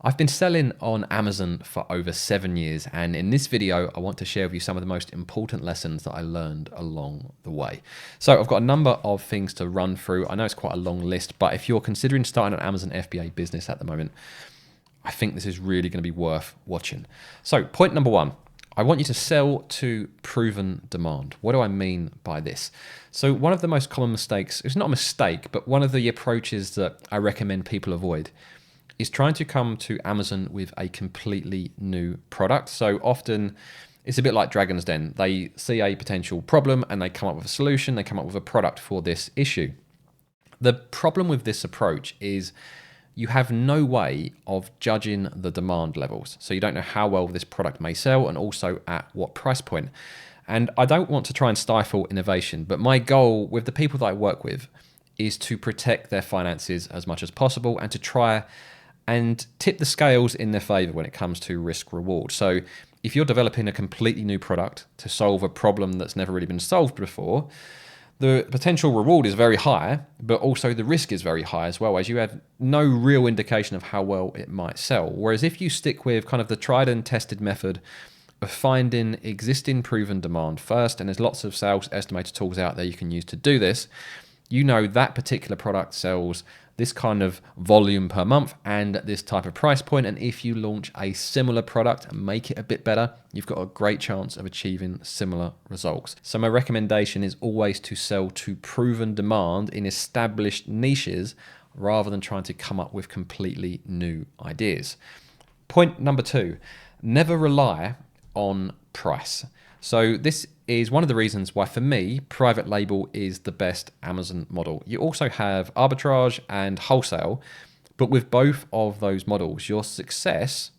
I've been selling on Amazon for over 7 years, and in this video, I want to share with you some of the most important lessons that I learned along the way. So I've got a number of things to run through. I know it's quite a long list, but if you're considering starting an Amazon FBA business at the moment, I think this is really going to be worth watching. So point number one, I want you to sell to proven demand. What do I mean by this? So one of the most common mistakes, it's not a mistake, but one of the approaches that I recommend people avoid is trying to come to Amazon with a completely new product. So often it's a bit like Dragon's Den. They see a potential problem and they come up with a solution, they come up with a product for this issue. The problem with this approach is you have no way of judging the demand levels. So you don't know how well this product may sell and also at what price point. And I don't want to try and stifle innovation, but my goal with the people that I work with is to protect their finances as much as possible and to try and tip the scales in their favor when it comes to risk reward. So if you're developing a completely new product to solve a problem that's never really been solved before, the potential reward is very high, but also the risk is very high as well, as you have no real indication of how well it might sell. Whereas if you stick with kind of the tried and tested method of finding existing proven demand first, and there's lots of sales estimator tools out there you can use to do this, you know that particular product sells this kind of volume per month and at this type of price point. And if you launch a similar product and make it a bit better, you've got a great chance of achieving similar results. So my recommendation is always to sell to proven demand in established niches rather than trying to come up with completely new ideas. Point number two, never rely on price. So this is one of the reasons why, for me, private label is the best Amazon model. You also have arbitrage and wholesale, but with both of those models, your success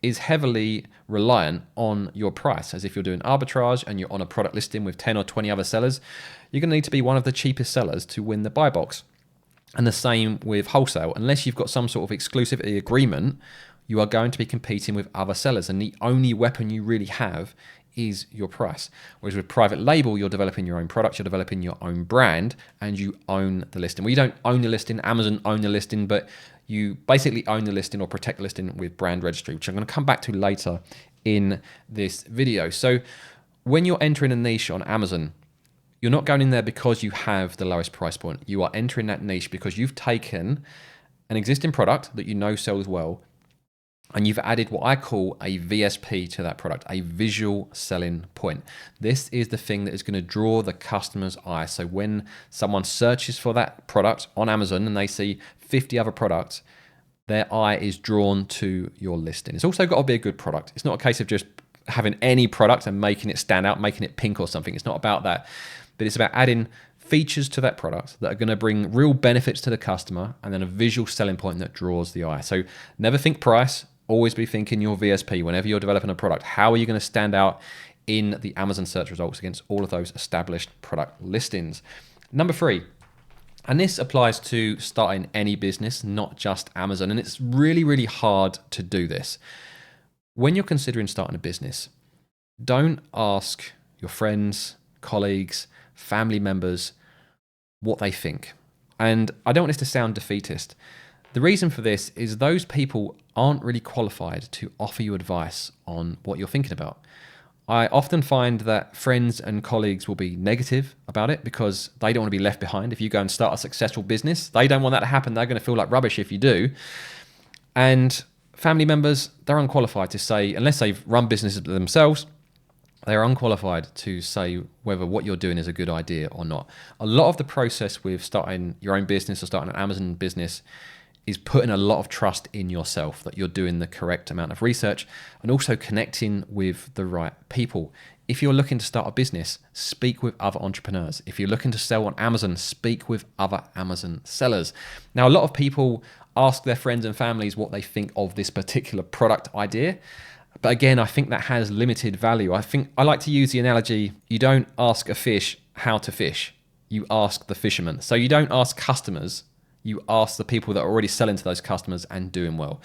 is heavily reliant on your price. As if you're doing arbitrage and you're on a product listing with 10 or 20 other sellers, you're going to need to be one of the cheapest sellers to win the buy box. And the same with wholesale. Unless you've got some sort of exclusivity agreement, you are going to be competing with other sellers, and the only weapon you really have is your price. Whereas with private label, you're developing your own product, you're developing your own brand, and you own the listing. Well, you don't own the listing, Amazon own the listing, but you basically own the listing or protect the listing with brand registry, which I'm going to come back to later in this video. So when you're entering a niche on Amazon, you're not going in there because you have the lowest price point. You are entering that niche because you've taken an existing product that you know sells well, and you've added what I call a VSP to that product, a visual selling point. This is the thing that is going to draw the customer's eye. So when someone searches for that product on Amazon and they see 50 other products, their eye is drawn to your listing. It's also got to be a good product. It's not a case of just having any product and making it stand out, making it pink or something. It's not about that, but it's about adding features to that product that are going to bring real benefits to the customer and then a visual selling point that draws the eye. So never think price. Always be thinking your VSP whenever you're developing a product. How are you going to stand out in the Amazon search results against all of those established product listings? Number three, and this applies to starting any business, not just Amazon, and it's really, really hard to do this. When you're considering starting a business, don't ask your friends, colleagues, family members what they think. And I don't want this to sound defeatist. The reason for this is those people aren't really qualified to offer you advice on what you're thinking about. I often find that friends and colleagues will be negative about it because they don't want to be left behind. If you go and start a successful business, they don't want that to happen. They're going to feel like rubbish if you do. And family members, they're unqualified to say, unless they've run businesses themselves, they're unqualified to say whether what you're doing is a good idea or not. A lot of the process with starting your own business or starting an Amazon business is putting a lot of trust in yourself that you're doing the correct amount of research and also connecting with the right people. If you're looking to start a business, speak with other entrepreneurs. If you're looking to sell on Amazon, speak with other Amazon sellers. Now, a lot of people ask their friends and families what they think of this particular product idea. But again, I think that has limited value. I like to use the analogy, you don't ask a fish how to fish, you ask the fisherman. So you don't ask customers, you ask the people that are already selling to those customers and doing well.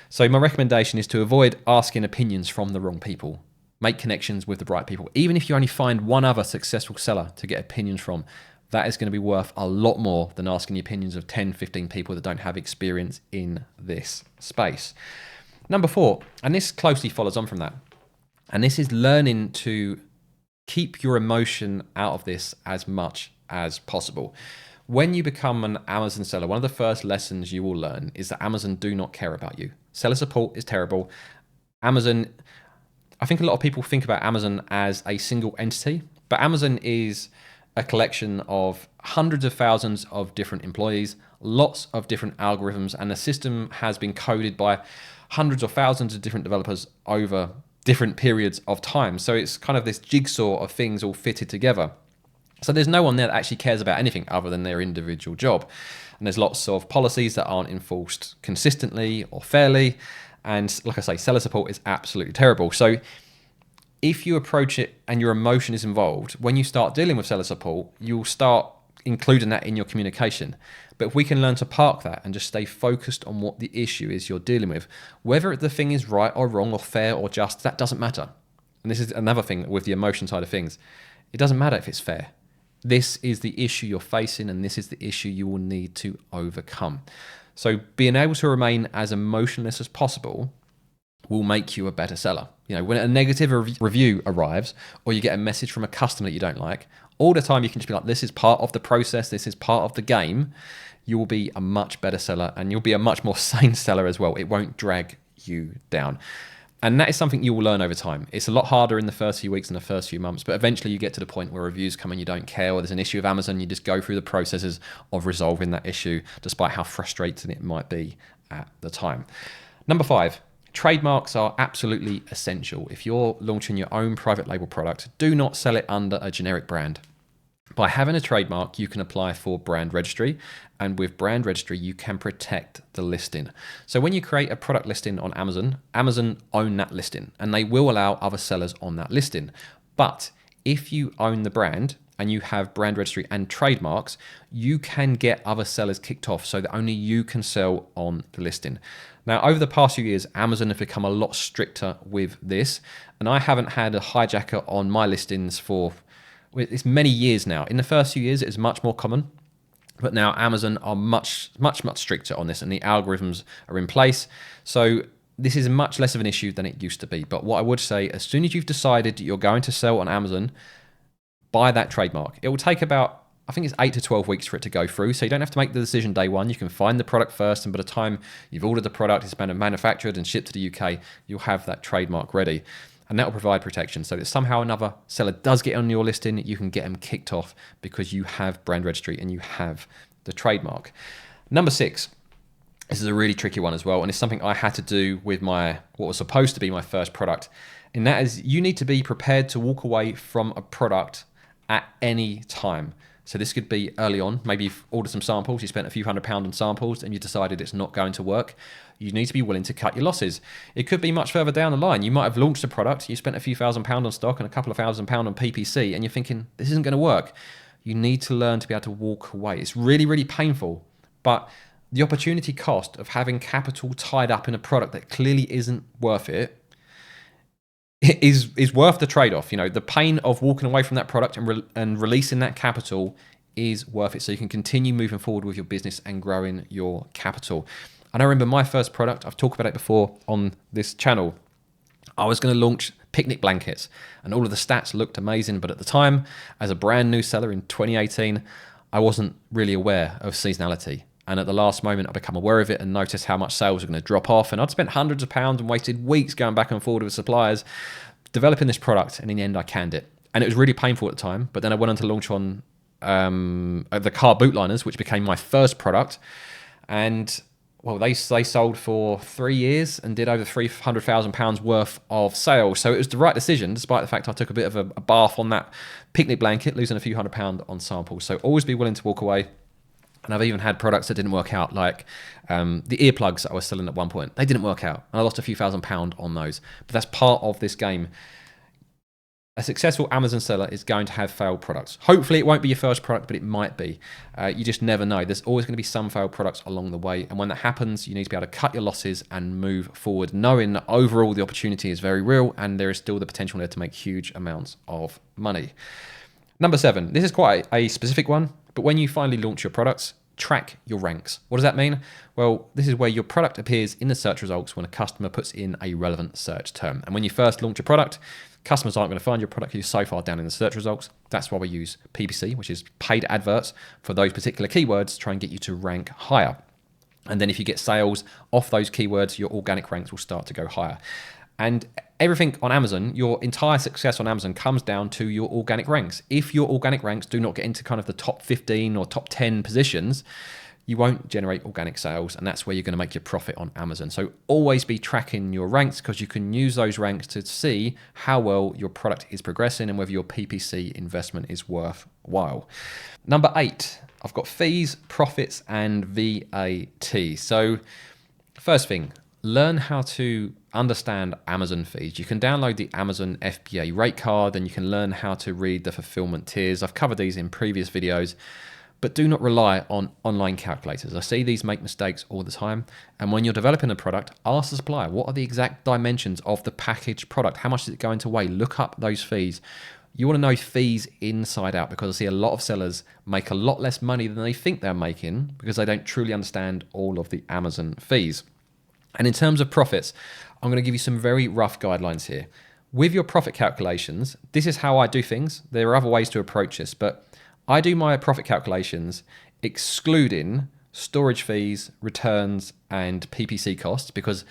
So my recommendation is to avoid asking opinions from the wrong people. Make connections with the right people. Even if you only find one other successful seller to get opinions from, that is going to be worth a lot more than asking the opinions of 10, 15 people that don't have experience in this space. Number 4, and this closely follows on from that, and this is learning to keep your emotion out of this as much as possible. When you become an Amazon seller, one of the first lessons you will learn is that Amazon do not care about you. Seller support is terrible. Amazon, I think a lot of people think about Amazon as a single entity, but Amazon is a collection of hundreds of thousands of different employees, lots of different algorithms, and the system has been coded by hundreds of thousands of different developers over different periods of time. So it's kind of this jigsaw of things all fitted together. So there's no one there that actually cares about anything other than their individual job. And there's lots of policies that aren't enforced consistently or fairly. And like I say, seller support is absolutely terrible. So if you approach it and your emotion is involved, when you start dealing with seller support, you'll start including that in your communication. But if we can learn to park that and just stay focused on what the issue is you're dealing with, whether the thing is right or wrong or fair or just, that doesn't matter. And this is another thing with the emotion side of things. It doesn't matter if it's fair. This is the issue you're facing, and this is the issue you will need to overcome. So being able to remain as emotionless as possible will make you a better seller. You know, when a negative review arrives, or you get a message from a customer that you don't like, all the time you can just be like, this is part of the process, this is part of the game. You will be a much better seller, and you'll be a much more sane seller as well. It won't drag you down. And that is something you will learn over time. It's a lot harder in the first few weeks and the first few months, but eventually you get to the point where reviews come and you don't care, or there's an issue with Amazon, you just go through the processes of resolving that issue, despite how frustrating it might be at the time. Number 5, trademarks are absolutely essential. If you're launching your own private label product, do not sell it under a generic brand. By having a trademark, you can apply for brand registry, and with brand registry, you can protect the listing. So when you create a product listing on Amazon, Amazon own that listing, and they will allow other sellers on that listing. But if you own the brand and you have brand registry and trademarks, you can get other sellers kicked off so that only you can sell on the listing. Now, over the past few years, Amazon have become a lot stricter with this, and I haven't had a hijacker on my listings for it's many years now. In the first few years, it was much more common, but now Amazon are much stricter on this, and the algorithms are in place. So this is much less of an issue than it used to be. But what I would say, as soon as you've decided you're going to sell on Amazon, buy that trademark. It will take about, I think it's 8 to 12 weeks for it to go through. So you don't have to make the decision day one. You can find the product first, and by the time you've ordered the product, it's been manufactured and shipped to the UK, you'll have that trademark ready. And that will provide protection. So that somehow another seller does get on your listing, you can get them kicked off because you have brand registry and you have the trademark. Number 6, this is a really tricky one as well. And it's something I had to do with what was supposed to be my first product. And that is, you need to be prepared to walk away from a product at any time. So this could be early on. Maybe you've ordered some samples, you spent a few £100 on samples, and you decided it's not going to work. You need to be willing to cut your losses. It could be much further down the line. You might have launched a product, you spent a few £1,000s on stock and a couple of £1,000s on PPC, and you're thinking, this isn't going to work. You need to learn to be able to walk away. It's really, really painful, but the opportunity cost of having capital tied up in a product that clearly isn't worth it is worth the trade-off. You know, the pain of walking away from that product and releasing that capital is worth it, so you can continue moving forward with your business and growing your capital. And I remember my first product, I've talked about it before on this channel. I was going to launch picnic blankets, and all of the stats looked amazing, but at the time, as a brand new seller in 2018, I wasn't really aware of seasonality. And at the last moment, I became aware of it and noticed how much sales were going to drop off. And I'd spent hundreds of pounds and wasted weeks going back and forward with suppliers, developing this product. And in the end, I canned it. And it was really painful at the time. But then I went on to launch on the car boot liners, which became my first product. And well, they sold for 3 years and did over £300,000 worth of sales. So it was the right decision, despite the fact I took a bit of a bath on that picnic blanket, losing a few £100 on samples. So always be willing to walk away. And I've even had products that didn't work out, like the earplugs that I was selling at one point. They didn't work out, and I lost a few £1,000s on those. But that's part of this game. A successful Amazon seller is going to have failed products. Hopefully it won't be your first product, but it might be. You just never know. There's always going to be some failed products along the way. And when that happens, you need to be able to cut your losses and move forward, knowing that overall the opportunity is very real and there is still the potential there to make huge amounts of money. Number 7, this is quite a specific one, but when you finally launch your products, track your ranks. What does that mean? Well, this is where your product appears in the search results when a customer puts in a relevant search term. And when you first launch a product, customers aren't going to find your product because you're so far down in the search results. That's why we use PPC, which is paid adverts, for those particular keywords to try and get you to rank higher. And then if you get sales off those keywords, your organic ranks will start to go higher. And everything on Amazon, your entire success on Amazon comes down to your organic ranks. If your organic ranks do not get into kind of the top 15 or top 10 positions, you won't generate organic sales, and that's where you're going to make your profit on Amazon. So always be tracking your ranks, because you can use those ranks to see how well your product is progressing and whether your PPC investment is worthwhile. Number 8, I've got fees, profits, and VAT. So first thing, learn how to understand Amazon fees. You can download the Amazon FBA rate card, and you can learn how to read the fulfillment tiers. I've covered these in previous videos, but do not rely on online calculators. I see these make mistakes all the time. And when you're developing a product, ask the supplier, what are the exact dimensions of the packaged product? How much is it going to weigh? Look up those fees. You want to know fees inside out, because I see a lot of sellers make a lot less money than they think they're making because they don't truly understand all of the Amazon fees. And in terms of profits, I'm going to give you some very rough guidelines here. With your profit calculations, this is how I do things. There are other ways to approach this, but I do my profit calculations excluding storage fees, returns, and PPC costs, because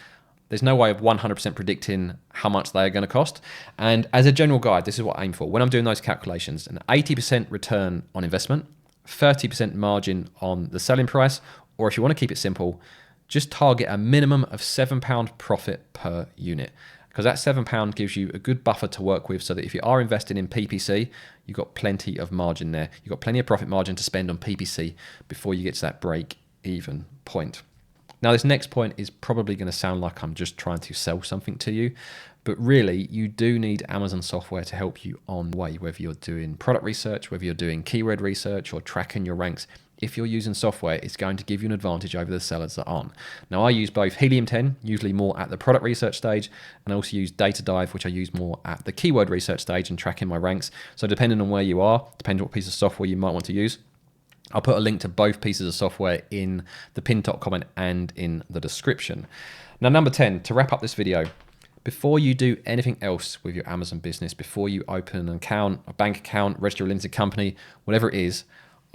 there's no way of 100% predicting how much they are going to cost. And as a general guide, this is what I aim for. When I'm doing those calculations, an 80% return on investment, 30% margin on the selling price, or if you want to keep it simple, just target a minimum of £7 profit per unit, because that £7 gives you a good buffer to work with, so that if you are investing in PPC, you've got plenty of margin there. You've got plenty of profit margin to spend on PPC before you get to that break even point. Now, this next point is probably going to sound like I'm just trying to sell something to you, but really you do need Amazon software to help you on the way, whether you're doing product research, whether you're doing keyword research or tracking your ranks. If you're using software, it's going to give you an advantage over the sellers that aren't. Now, I use both Helium 10, usually more at the product research stage, and I also use Data Dive, which I use more at the keyword research stage and tracking my ranks. So depending on where you are, depending on what piece of software you might want to use, I'll put a link to both pieces of software in the pinned top comment and in the description. Now, number 10, to wrap up this video, before you do anything else with your Amazon business, before you open an account, a bank account, register a limited company, whatever it is,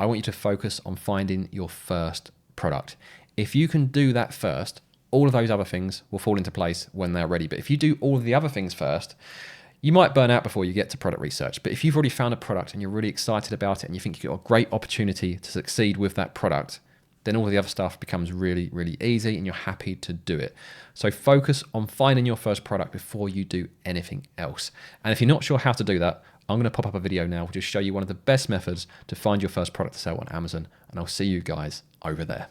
I want you to focus on finding your first product. If you can do that first, all of those other things will fall into place when they're ready. But if you do all of the other things first, you might burn out before you get to product research. But if you've already found a product and you're really excited about it and you think you've got a great opportunity to succeed with that product, then all of the other stuff becomes really, really easy and you're happy to do it. So focus on finding your first product before you do anything else. And if you're not sure how to do that, I'm going to pop up a video now which will show you one of the best methods to find your first product to sell on Amazon, and I'll see you guys over there.